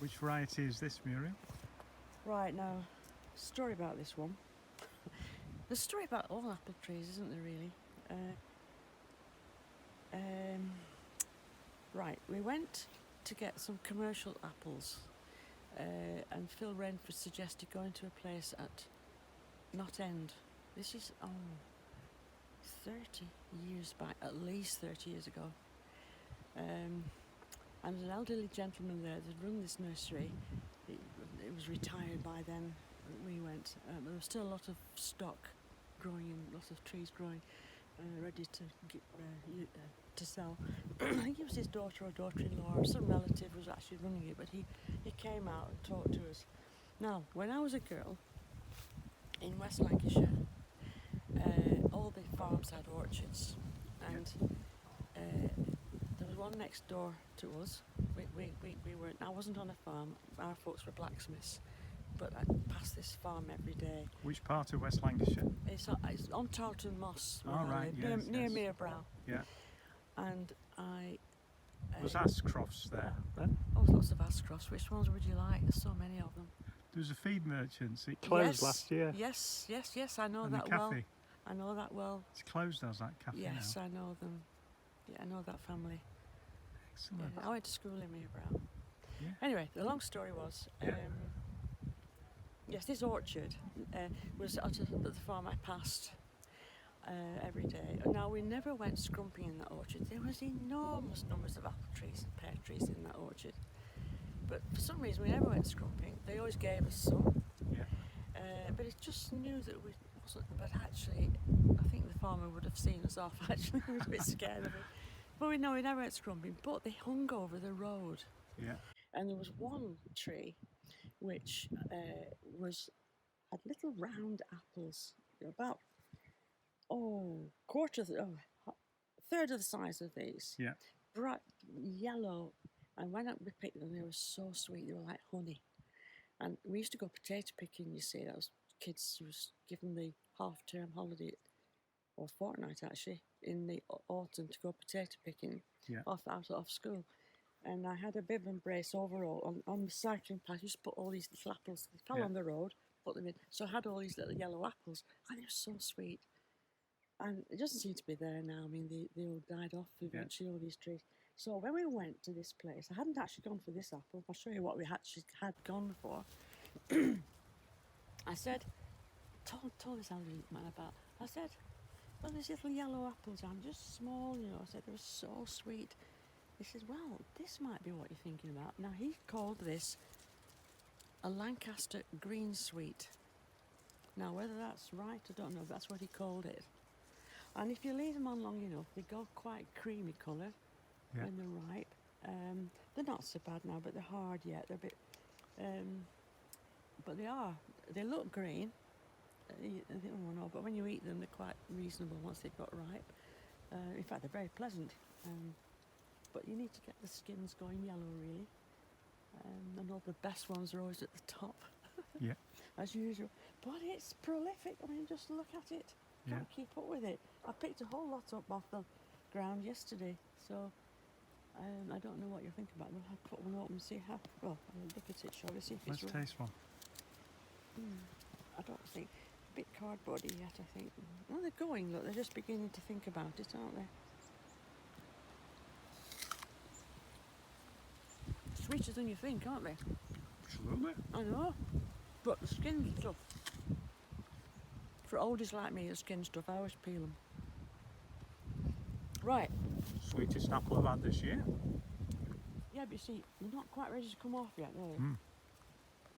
Which variety is this, Muriel? Right, now, story about this one. There's a story about all apple trees, isn't there, really? Right, we went to get some commercial apples, and Phil Renfrew suggested going to a place at Knott End. This is 30 years back, at least 30 years ago. And an elderly gentleman there that run this nursery, it was retired by then. We went, but there was still a lot of stock growing and lots of trees growing, ready to sell. I think it was his daughter or daughter-in-law or some relative was actually running it, but he came out and talked to us. Now, when I was a girl in West Lancashire, all the farms had orchards, and there was one next door to us. We weren't. I wasn't on a farm. Our folks were blacksmiths, but I passed this farm every day. Which part of West Lancashire? It's on Tarleton Moss, Oh, right, yes, near yes. Merebrow. Yeah. And I. Was Ashcroft's there then? Oh, lots of Ashcrofts. Which ones would you like? There's so many of them. There was a feed merchant's. It closed last year. Yes, I know And that the cafe. well. I know that well. It's closed as that cafe Yes, now. I know them. Yeah, I know that family. Excellent. Yeah, I went to school in Merebrow. Yeah. Anyway, the long story was, yes, this orchard was at the farm I passed every day. Now, we never went scrumping in that orchard. There was enormous numbers of apple trees and pear trees in that orchard. But for some reason, we never went scrumping. They always gave us some. Yeah. But it just knew that we wasn't. But actually, I think the farmer would have seen us off. Actually, we were a bit scared of it. But we never went scrumping. But they hung over the road. Yeah. And there was one tree which had little round apples, about third of the size of these. Yeah. Bright yellow, and when we picked them, they were so sweet. They were like honey. And we used to go potato picking. You see, that was kids who was given the half-term holiday, or fortnight actually, in the autumn to go potato picking. Yeah. out of school. And I had a bib and brace overall on the cycling path. I used to put all these little apples. They fell on the road, put them in. So I had all these little yellow apples, and they were so sweet. And it doesn't seem to be there now. I mean, they all died off eventually, all these trees. So when we went to this place, I hadn't actually gone for this apple. I'll show you what we actually had gone for. I said, told this elderly man about. I said, well, these little yellow apples, I'm just small, you know. I said, they were so sweet. He says, well, this might be what you're thinking about. Now, he called this a Lancaster Greensweet. Now, whether that's right, I don't know, but that's what he called it. And if you leave them on long enough, they go quite creamy colour when they're ripe. They're not so bad now, but they're hard yet. They're a bit... but they look green. But when you eat them, they're quite reasonable once they've got ripe. In fact, they're very pleasant. But you need to get the skins going yellow, really. And all the best ones are always at the top, Yeah. as usual. But it's prolific. I mean, just look at it. Can't keep up with it. I picked a whole lot up off the ground yesterday, so I don't know what you're thinking about. We'll have to put one open and see how. Well, I'll look at it, shall we? See if Let's it's right. taste one. I don't think a bit cardboardy yet. I think. Oh, they're going. Look, they're just beginning to think about it, aren't they? Sweeter than you think, aren't they? Absolutely. I know, but the skin's tough. For oldies like me, the skin's tough. I always peel them. Right. Sweetest apple I've had this year. Yeah, but you see, they're not quite ready to come off yet, are they?